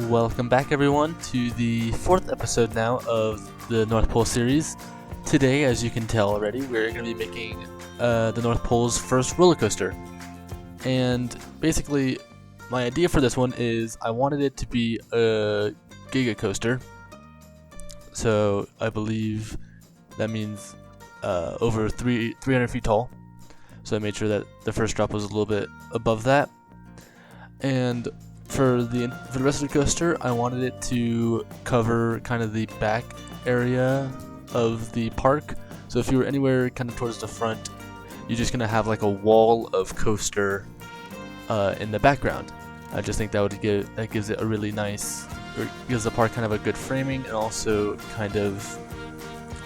Welcome back everyone to the 4th episode now of the North Pole series. Today, as you can tell already, we're going to be making the North Pole's first roller coaster. And basically, my idea for this one is I wanted it to be a Giga coaster. So I believe that means over 300 feet tall. So I made sure that the first drop was a little bit above that. And for the rest of the coaster, I wanted it to cover kind of the back area of the park. So if you were anywhere kind of towards the front, you're just gonna have like a wall of coaster in the background. I just think that gives it a really nice, or gives the park kind of a good framing, and also kind of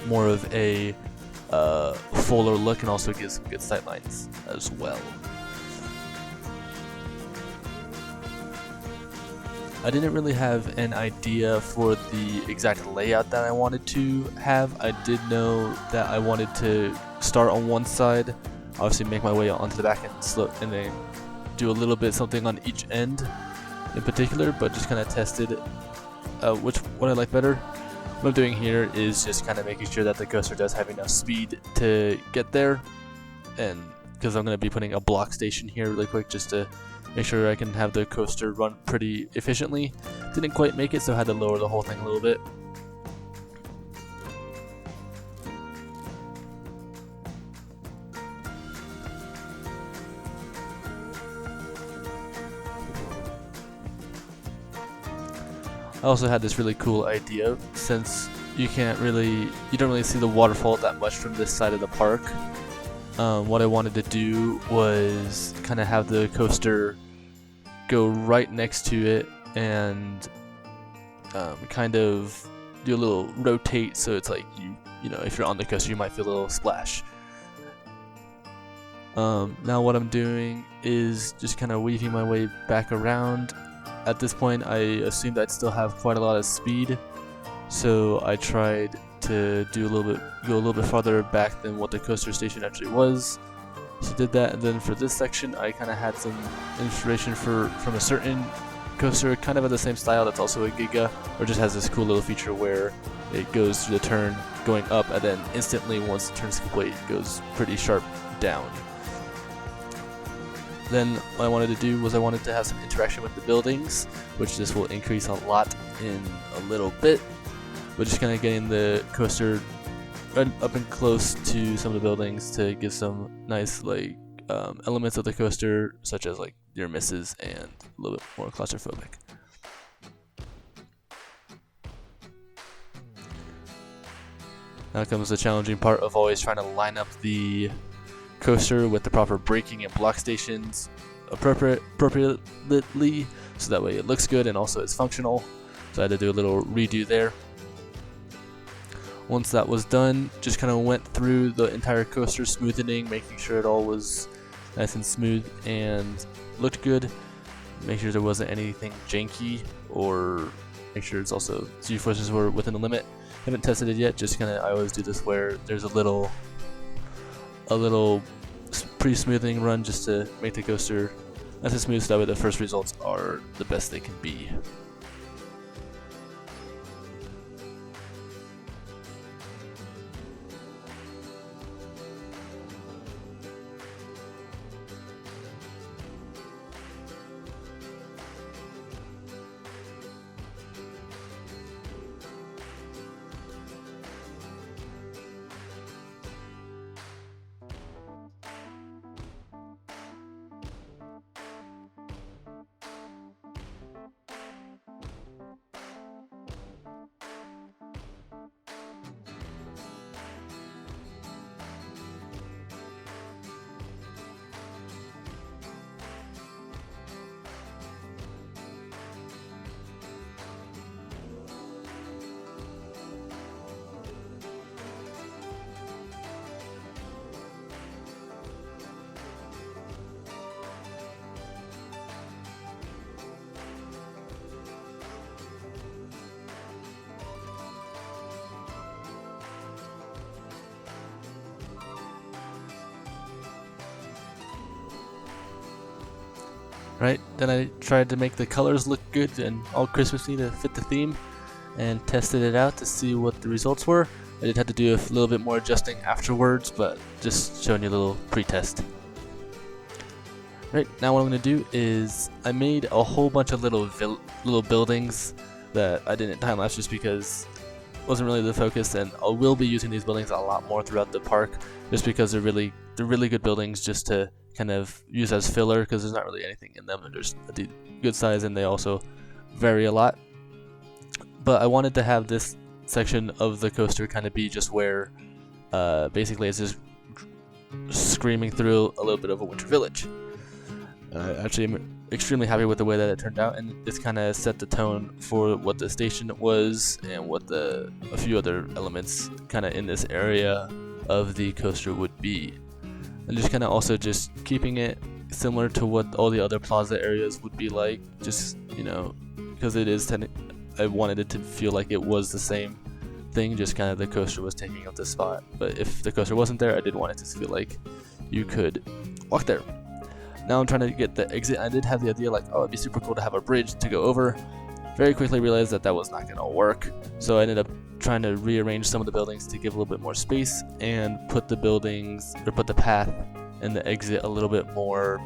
more of a fuller look, and also gives some good sight lines as well. I didn't really have an idea for the exact layout that I wanted to have. I did know that I wanted to start on one side, obviously make my way onto the back and then do a little bit something on each end in particular, but just kind of tested what I like better. What I'm doing here is just kind of making sure that the coaster does have enough speed to get there, and because I'm going to be putting a block station here really quick just to make sure I can have the coaster run pretty efficiently. Didn't quite make it, so I had to lower the whole thing a little bit. I also had this really cool idea, since you don't really see the waterfall that much from this side of the park. What I wanted to do was kind of have the coaster go right next to it and kind of do a little rotate, so it's like you know, if you're on the coaster you might feel a little splash. Now what I'm doing is just kind of weaving my way back around. At this point I assumed I'd still have quite a lot of speed, so I tried to go a little bit farther back than what the coaster station actually was. So did that, and then for this section I kind of had some inspiration from a certain coaster kind of in the same style that's also a Giga, or just has this cool little feature where it goes through the turn going up, and then instantly once the turn's complete it goes pretty sharp down. Then what I wanted to do was I wanted to have some interaction with the buildings, which this will increase a lot in a little bit, but just kind of getting the coaster right up and close to some of the buildings to give some nice elements of the coaster, such as like near misses and a little bit more claustrophobic. Now comes the challenging part of always trying to line up the coaster with the proper braking and block stations appropriately, so that way it looks good and also it's functional. So I had to do a little redo there. Once that was done, just kind of went through the entire coaster, smoothing, making sure it all was nice and smooth and looked good. Make sure there wasn't anything janky, or make sure it's also G-forces were within the limit. Haven't tested it yet, just kind of, I always do this where there's a little pre-smoothing run just to make the coaster nice and smooth, so that way the first results are the best they can be. Right, then I tried to make the colors look good and all Christmassy to fit the theme, and tested it out to see what the results were. I did have to do a little bit more adjusting afterwards, but just showing you a little pre-test. Right, now what I'm going to do is I made a whole bunch of little buildings that I didn't time lapse just because it wasn't really the focus, and I will be using these buildings a lot more throughout the park just because they're really good buildings just to kind of use as filler, because there's not really anything in them. They're just a good size and they also vary a lot. But I wanted to have this section of the coaster kind of be just where basically it's just screaming through a little bit of a winter village. Actually, I'm extremely happy with the way that it turned out, and this kind of set the tone for what the station was and what a few other elements kind of in this area of the coaster would be. And just kind of also just keeping it similar to what all the other plaza areas would be like, just, you know, because it is I wanted it to feel like it was the same thing, just kind of the coaster was taking up the spot. But if the coaster wasn't there, I did want it to feel like you could walk there. Now I'm trying to get the exit. I did have the idea like, oh, it'd be super cool to have a bridge to go over. Very quickly realized that was not going to work, so I ended up trying to rearrange some of the buildings to give a little bit more space and put the path and the exit a little bit more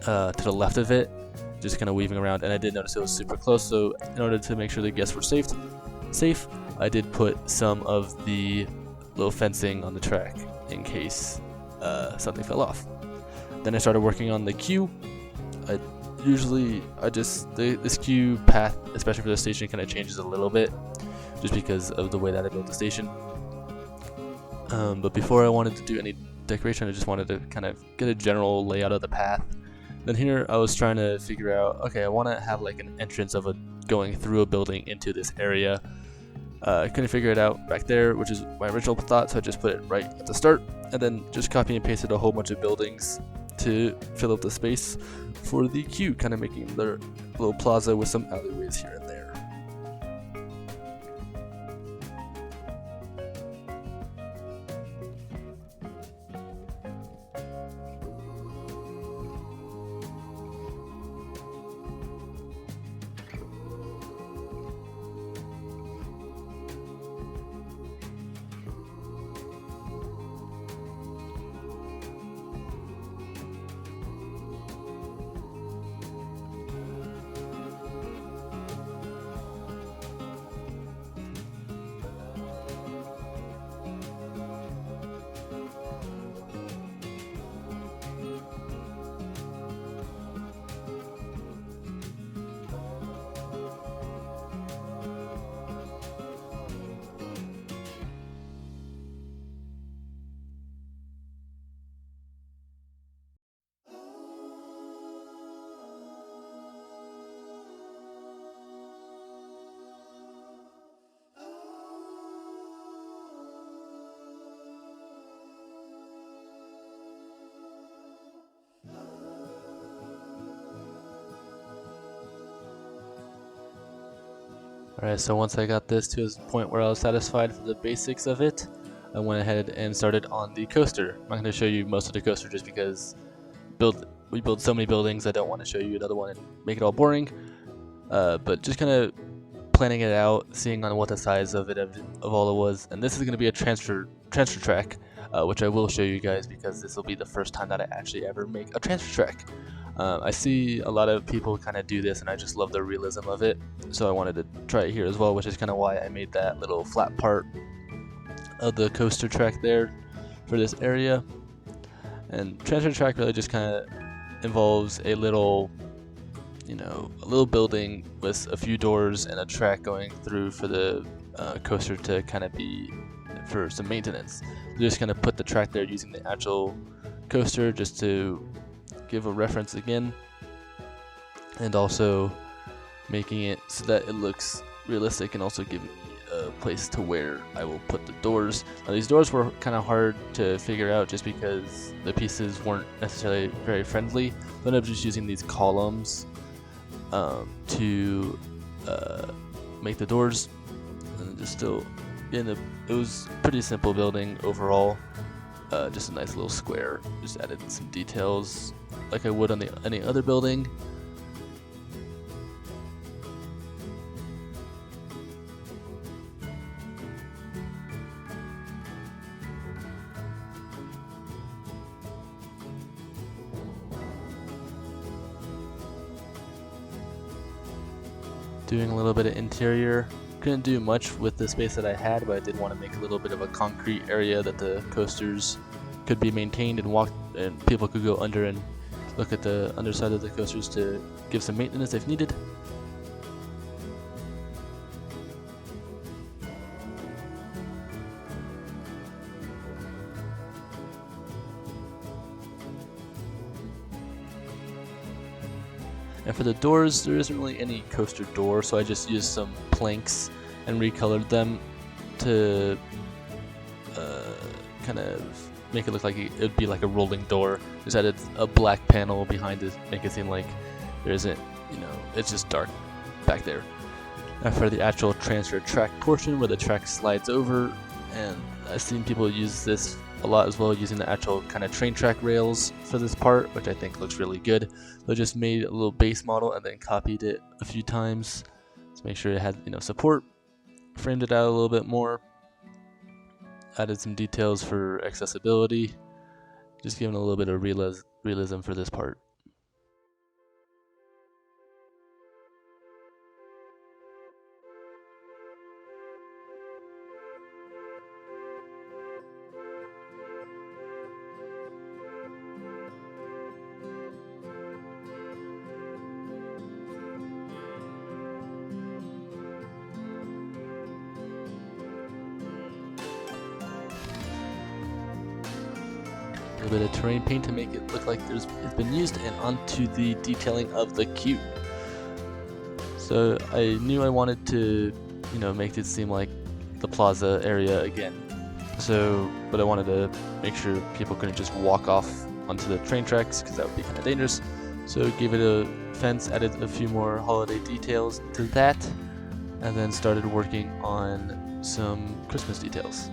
to the left of it, just kind of weaving around. And I did notice it was super close, so in order to make sure the guests were safe, I did put some of the little fencing on the track in case something fell off. Then I started working on the queue. This queue path, especially for the station, kind of changes a little bit just because of the way that I built the station. But before I wanted to do any decoration, I just wanted to kind of get a general layout of the path. Then here I was trying to figure out, okay, I want to have like an entrance of going through a building into this area. I couldn't figure it out back there, which is my original thought, so I just put it right at the start, and then just copy and pasted a whole bunch of buildings to fill up the space for the queue, kind of making their little plaza with some alleyways here and there. Alright, so once I got this to a point where I was satisfied for the basics of it, I went ahead and started on the coaster. I'm not going to show you most of the coaster just because we build so many buildings. I don't want to show you another one and make it all boring. But just kind of planning it out, seeing on what the size of all it was. And this is going to be a transfer track, which I will show you guys because this will be the first time that I actually ever make a transfer track. I see a lot of people kind of do this, and I just love the realism of it, so I wanted to try it here as well, which is kind of why I made that little flat part of the coaster track there for this area. And transfer track really just kind of involves a little building with a few doors and a track going through for the coaster to kind of be for some maintenance. So just kind of put the track there using the actual coaster just to give a reference again, and also making it so that it looks realistic, and also giving me a place to where I will put the doors. Now these doors were kind of hard to figure out just because the pieces weren't necessarily very friendly, so I ended up just using these columns to make the doors, and just still it was a pretty simple building overall. Just a nice little square, just added some details like I would on any other building. Doing a little bit of interior. Couldn't do much with the space that I had, but I did want to make a little bit of a concrete area that the coasters could be maintained and walk, and people could go under and look at the underside of the coasters to give some maintenance if needed. And for the doors, there isn't really any coaster door, so I just used some planks and recolored them to kind of make it look like it would be like a rolling door. Just added a black panel behind it, make it seem like there isn't, it's just dark back there. And for the actual transfer track portion where the track slides over, and I've seen people use this a lot as well, using the actual kind of train track rails for this part, which I think looks really good. So I just made a little base model and then copied it a few times to make sure it had support. Framed it out a little bit more, added some details for accessibility, just giving a little bit of realism for this part. A little bit of terrain paint to make it look like it's been used, and onto the detailing of the queue. So I knew I wanted to, make it seem like the plaza area again. But I wanted to make sure people couldn't just walk off onto the train tracks, because that would be kind of dangerous. So gave it a fence, added a few more holiday details to that, and then started working on some Christmas details,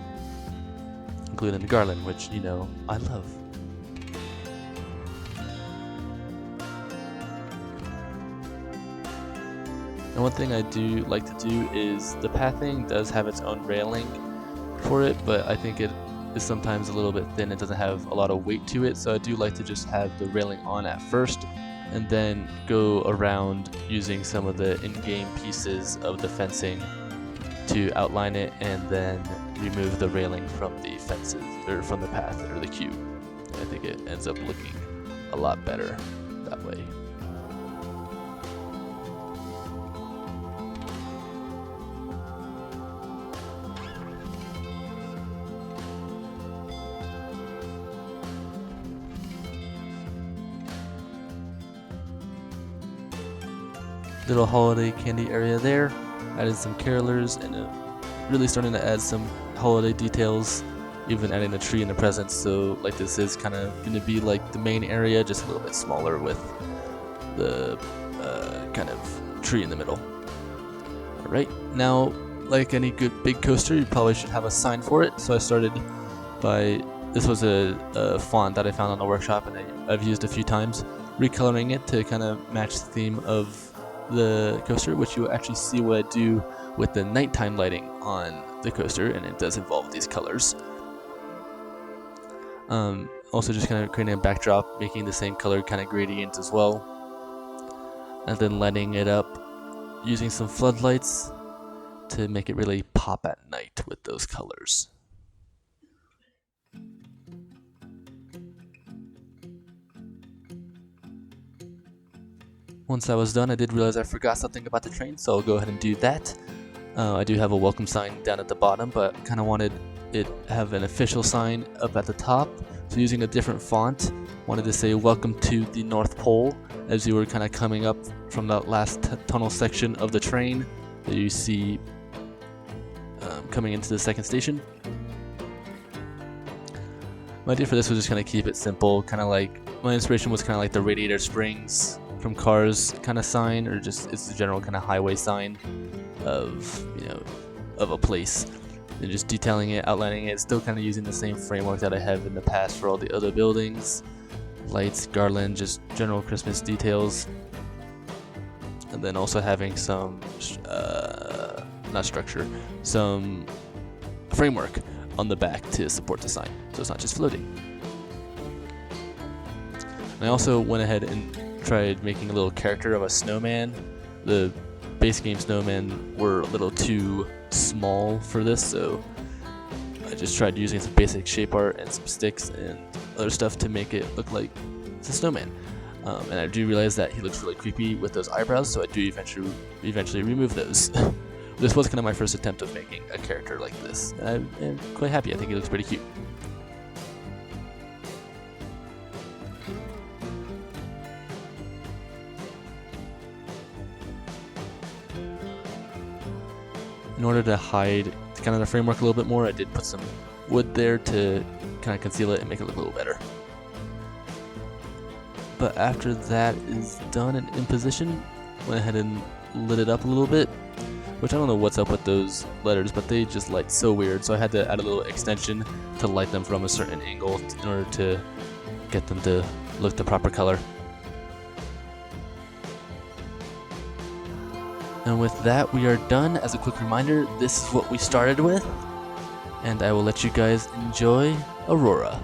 including the garland, which I love. And one thing I do like to do is the pathing does have its own railing for it, but I think it is sometimes a little bit thin. It doesn't have a lot of weight to it, so I do like to just have the railing on at first and then go around using some of the in-game pieces of the fencing to outline it, and then remove the railing from the fences or from the path or the queue. I think it ends up looking a lot better that way. Little holiday candy area there. Added some carolers and really starting to add some holiday details, even adding a tree and a present. So like this is kind of going to be like the main area, just a little bit smaller with the kind of tree in the middle. Alright, now like any good big coaster, you probably should have a sign for it. So I started by, this was a font that I found on the workshop and I've used a few times, recoloring it to kind of match the theme of the coaster, which you'll actually see what I do with the nighttime lighting on the coaster, and it does involve these colors. Also just kind of creating a backdrop, making the same color kind of gradient as well, and then lighting it up using some floodlights to make it really pop at night with those colors. Once I was done, I did realize I forgot something about the train, so I'll go ahead and do that. I do have a welcome sign down at the bottom, but kind of wanted it to have an official sign up at the top. So using a different font, wanted to say welcome to the North Pole, as you were kind of coming up from that last tunnel section of the train that you see coming into the second station. My idea for this was just kind of keep it simple, kind of like, my inspiration was kind of like the Radiator Springs from Cars kind of sign, or just it's the general kind of highway sign of of a place, and just detailing it, outlining it, still kind of using the same framework that I have in the past for all the other buildings. lights, garland, just general Christmas details. And then also having some, not structure, some framework on the back to support the sign, so it's not just floating. And I also went ahead and tried making a little character of a snowman. The base game snowmen were a little too small for this, so I just tried using some basic shape art and some sticks and other stuff to make it look like it's a snowman. And I do realize that he looks really creepy with those eyebrows, so I do eventually remove those. This was kind of my first attempt of making a character like this. I'm quite happy. I think he looks pretty cute. In order to hide kind of the framework a little bit more, I did put some wood there to kind of conceal it and make it look a little better. But after that is done and in position, went ahead and lit it up a little bit, which I don't know what's up with those letters, but they just light so weird, so I had to add a little extension to light them from a certain angle in order to get them to look the proper color. And with that, we are done. As a quick reminder, this is what we started with, and I will let you guys enjoy Aurora.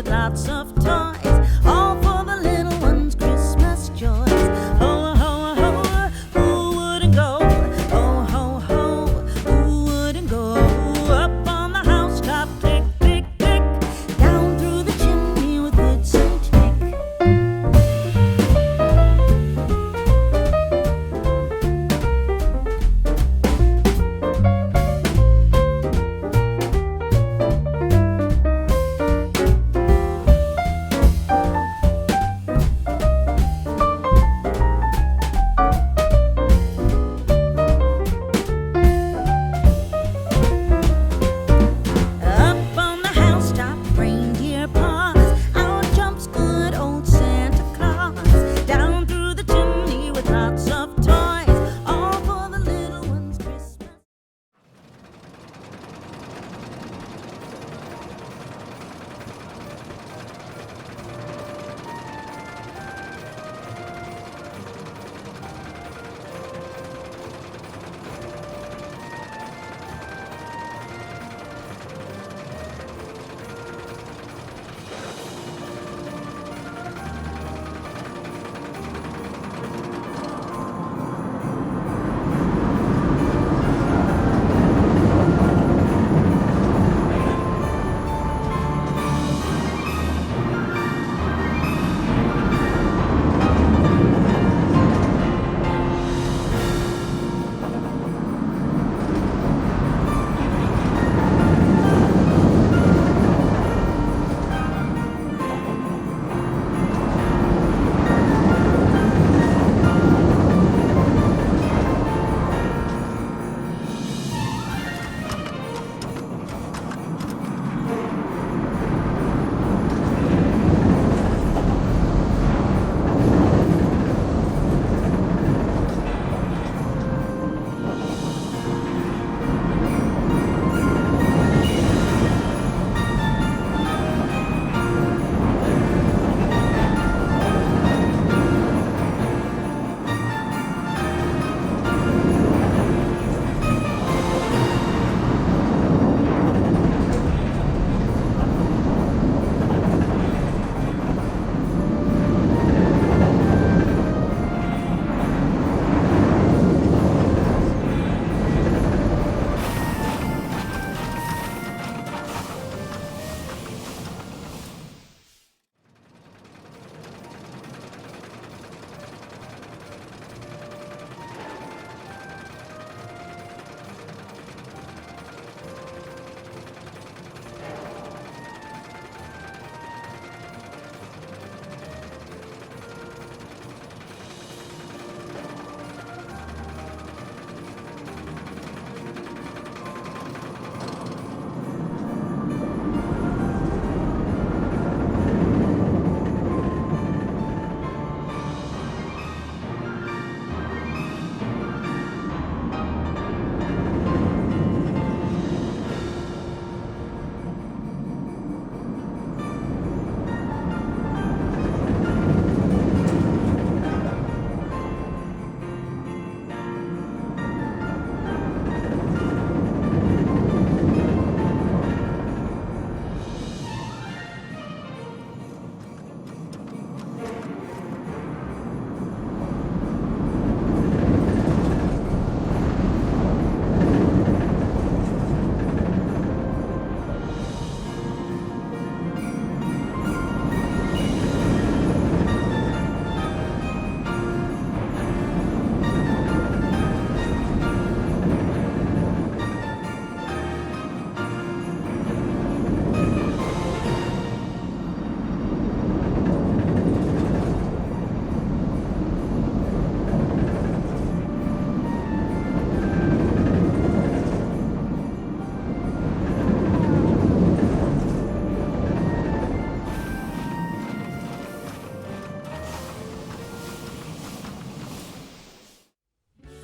Lots of toys, all for the little ones' Christmas joys. Ho, ho, ho, who wouldn't go? Ho, ho, ho,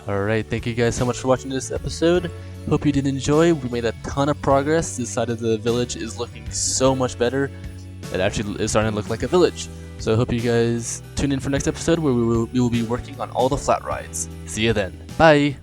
Alright, thank you guys so much for watching this episode. Hope you did enjoy. We made a ton of progress. This side of the village is looking so much better. It actually is starting to look like a village. So I hope you guys tune in for next episode where we will be working on all the flat rides. See you then. Bye!